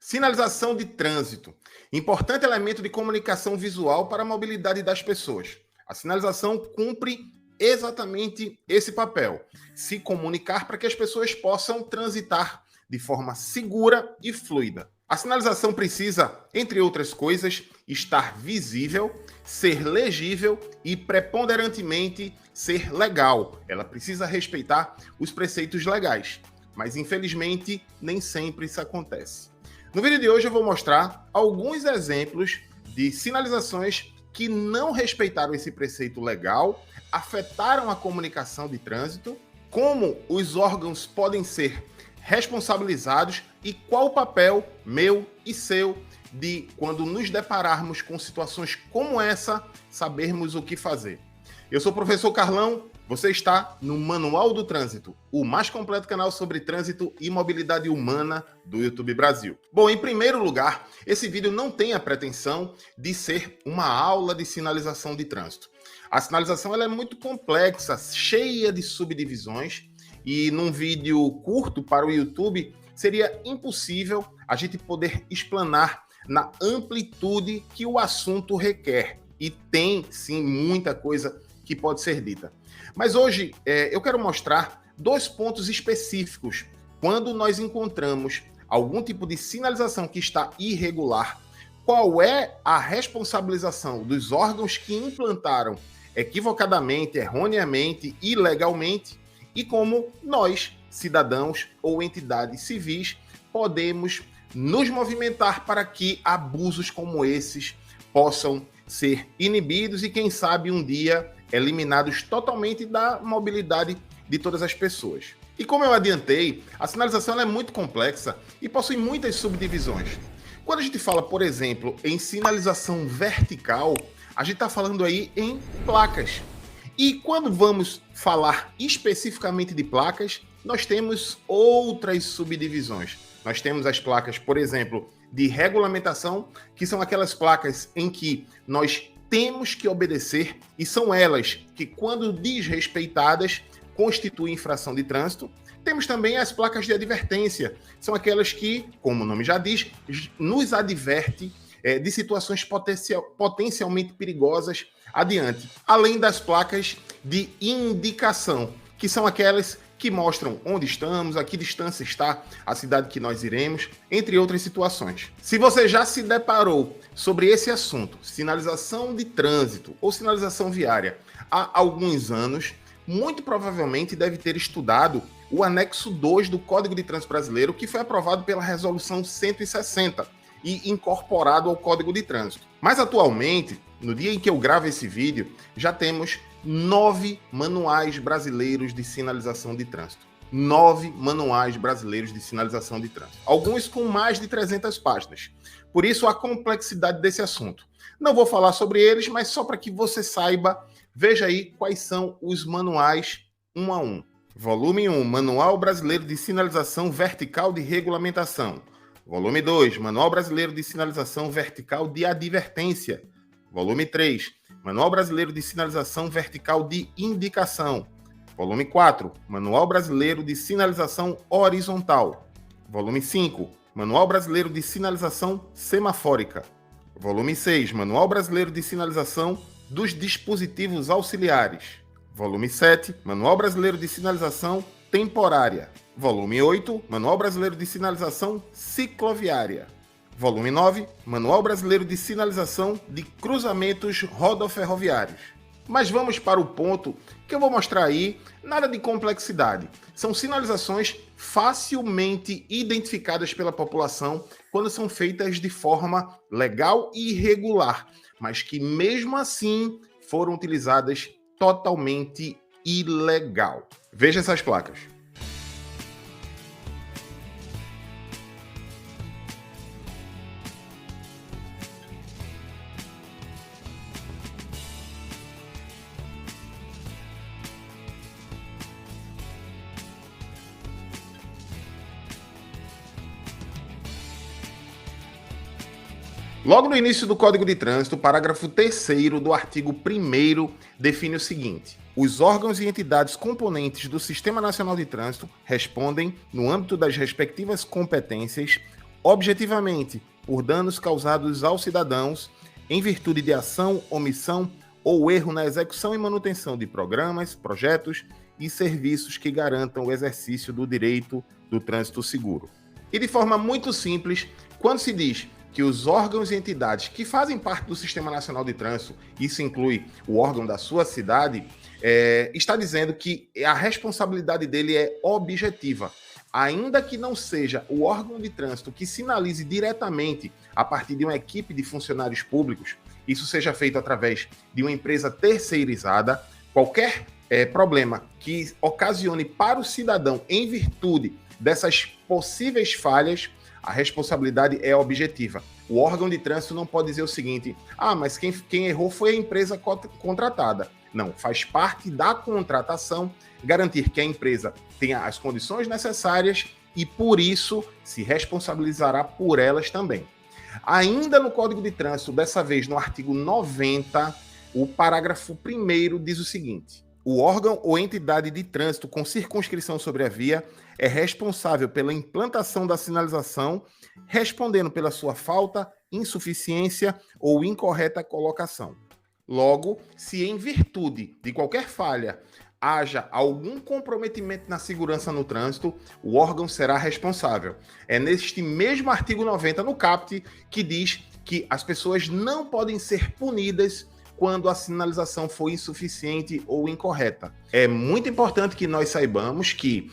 Sinalização de trânsito. Importante elemento de comunicação visual para a mobilidade das pessoas. A sinalização cumpre exatamente esse papel: se comunicar para que as pessoas possam transitar de forma segura e fluida. A sinalização precisa, entre outras coisas, estar visível, ser legível e, preponderantemente, ser legal. Ela precisa respeitar os preceitos legais, mas infelizmente nem sempre isso acontece. No vídeo de hoje eu vou mostrar alguns exemplos de sinalizações que não respeitaram esse preceito legal, afetaram a comunicação de trânsito, como os órgãos podem ser responsabilizados e qual o papel meu e seu de, quando nos depararmos com situações como essa, sabermos o que fazer. Eu sou o professor Carlão, você está no Manual do Trânsito, o mais completo canal sobre trânsito e mobilidade humana do YouTube Brasil. Bom, em primeiro lugar, esse vídeo não tem a pretensão de ser uma aula de sinalização de trânsito. A sinalização ela é muito complexa, cheia de subdivisões, e num vídeo curto para o YouTube seria impossível a gente poder explanar na amplitude que o assunto requer. E tem, sim, muita coisa que pode ser dita. Mas hoje eu quero mostrar dois pontos específicos. Quando nós encontramos algum tipo de sinalização que está irregular, qual é a responsabilização dos órgãos que implantaram equivocadamente, erroneamente, ilegalmente, e como nós, cidadãos ou entidades civis, podemos nos movimentar para que abusos como esses possam ser inibidos e, quem sabe, um dia eliminados totalmente da mobilidade de todas as pessoas. E como eu adiantei, a sinalização é muito complexa e possui muitas subdivisões. Quando a gente fala, por exemplo, em sinalização vertical, a gente está falando aí em placas. E quando vamos falar especificamente de placas, nós temos outras subdivisões. Nós temos as placas, por exemplo, de regulamentação, que são aquelas placas em que nós temos que obedecer e são elas que, quando desrespeitadas, constituem infração de trânsito. Temos também as placas de advertência, são aquelas que, como o nome já diz, nos adverte de situações potencialmente perigosas adiante. Além das placas de indicação, que são aquelas que mostram onde estamos, a que distância está a cidade que nós iremos, entre outras situações. Se você já se deparou sobre esse assunto, sinalização de trânsito ou sinalização viária, há alguns anos, muito provavelmente deve ter estudado o anexo 2 do Código de Trânsito Brasileiro, que foi aprovado pela Resolução 160 e incorporado ao Código de Trânsito. Mas atualmente, no dia em que eu gravo esse vídeo, já temos 9 manuais brasileiros de sinalização de trânsito. 9 manuais brasileiros de sinalização de trânsito. Alguns com mais de 300 páginas. Por isso, a complexidade desse assunto. Não vou falar sobre eles, mas só para que você saiba, veja aí quais são os manuais um a um. Volume 1, Manual Brasileiro de Sinalização Vertical de Regulamentação. Volume 2, Manual Brasileiro de Sinalização Vertical de Advertência. Volume 3, Manual Brasileiro de Sinalização Vertical de Indicação. Volume 4, Manual Brasileiro de Sinalização Horizontal. Volume 5, Manual Brasileiro de Sinalização Semafórica. Volume 6, Manual Brasileiro de Sinalização dos Dispositivos Auxiliares. Volume 7, Manual Brasileiro de Sinalização Temporária. Volume 8, Manual Brasileiro de Sinalização Cicloviária. Volume 9, Manual Brasileiro de Sinalização de Cruzamentos Rodoferroviários. Mas vamos para o ponto que eu vou mostrar aí, nada de complexidade. São sinalizações facilmente identificadas pela população quando são feitas de forma legal e irregular, mas que mesmo assim foram utilizadas totalmente ilegal. Veja essas placas. Logo no início do Código de Trânsito, o parágrafo 3º do artigo 1º define o seguinte: os órgãos e entidades componentes do Sistema Nacional de Trânsito respondem, no âmbito das respectivas competências, objetivamente por danos causados aos cidadãos em virtude de ação, omissão ou erro na execução e manutenção de programas, projetos e serviços que garantam o exercício do direito do trânsito seguro. E de forma muito simples, quando se diz que os órgãos e entidades que fazem parte do Sistema Nacional de Trânsito, isso inclui o órgão da sua cidade, está dizendo que a responsabilidade dele é objetiva. Ainda que não seja o órgão de trânsito que sinalize diretamente a partir de uma equipe de funcionários públicos, isso seja feito através de uma empresa terceirizada, qualquer problema que ocasione para o cidadão em virtude dessas possíveis falhas, a responsabilidade é objetiva. O órgão de trânsito não pode dizer o seguinte: mas quem errou foi a empresa contratada. Não, faz parte da contratação garantir que a empresa tenha as condições necessárias e, por isso, se responsabilizará por elas também. Ainda no Código de Trânsito, dessa vez no artigo 90, o parágrafo 1º diz o seguinte: o órgão ou entidade de trânsito com circunscrição sobre a via é responsável pela implantação da sinalização, respondendo pela sua falta, insuficiência ou incorreta colocação. Logo, se em virtude de qualquer falha haja algum comprometimento na segurança no trânsito, o órgão será responsável. É neste mesmo artigo 90, no caput, que diz que as pessoas não podem ser punidas quando a sinalização for insuficiente ou incorreta. É muito importante que nós saibamos que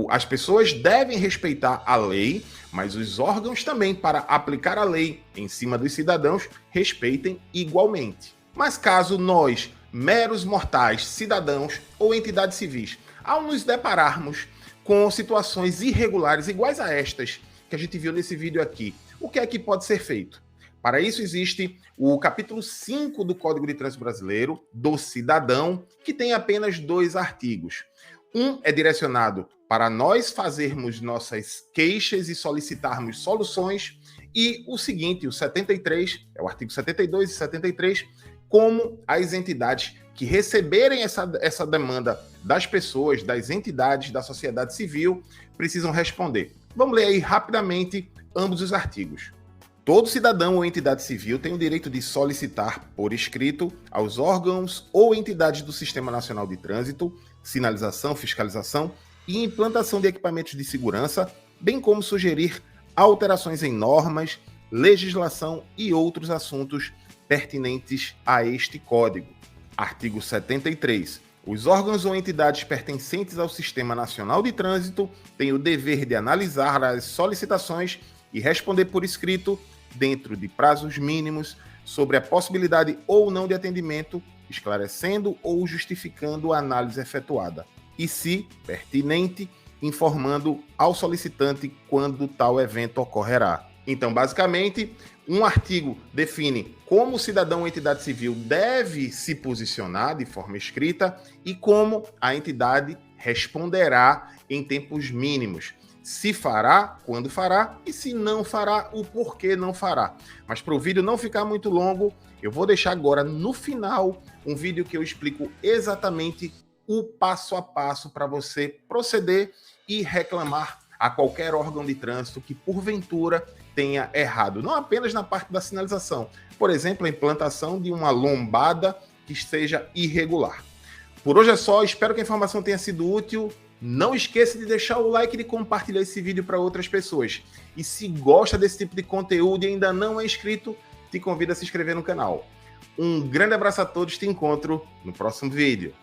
as pessoas devem respeitar a lei, mas os órgãos também, para aplicar a lei em cima dos cidadãos, respeitem igualmente. Mas caso nós, meros mortais, cidadãos ou entidades civis, ao nos depararmos com situações irregulares iguais a estas que a gente viu nesse vídeo aqui, o que é que pode ser feito? Para isso existe o capítulo 5 do Código de Trânsito Brasileiro, do cidadão, que tem apenas 2 artigos. Um é direcionado para nós fazermos nossas queixas e solicitarmos soluções, e o seguinte, o 73, é o artigo 72 e 73, como as entidades que receberem essa demanda das pessoas, das entidades, da sociedade civil, precisam responder. Vamos ler aí rapidamente ambos os artigos. Todo cidadão ou entidade civil tem o direito de solicitar por escrito aos órgãos ou entidades do Sistema Nacional de Trânsito, sinalização, fiscalização e implantação de equipamentos de segurança, bem como sugerir alterações em normas, legislação e outros assuntos pertinentes a este Código. Artigo 73. Os órgãos ou entidades pertencentes ao Sistema Nacional de Trânsito têm o dever de analisar as solicitações e responder por escrito, dentro de prazos mínimos, sobre a possibilidade ou não de atendimento, esclarecendo ou justificando a análise efetuada, e, se pertinente, informando ao solicitante quando tal evento ocorrerá. Então, basicamente, um artigo define como o cidadão ou entidade civil deve se posicionar de forma escrita e como a entidade responderá em tempos mínimos. Se fará, quando fará, e se não fará, o porquê não fará. Mas para o vídeo não ficar muito longo, eu vou deixar agora no final um vídeo que eu explico exatamente o passo a passo para você proceder e reclamar a qualquer órgão de trânsito que porventura tenha errado. Não apenas na parte da sinalização. Por exemplo, a implantação de uma lombada que esteja irregular. Por hoje é só, espero que a informação tenha sido útil. Não esqueça de deixar o like e de compartilhar esse vídeo para outras pessoas. E se gosta desse tipo de conteúdo e ainda não é inscrito, te convido a se inscrever no canal. Um grande abraço a todos, te encontro no próximo vídeo.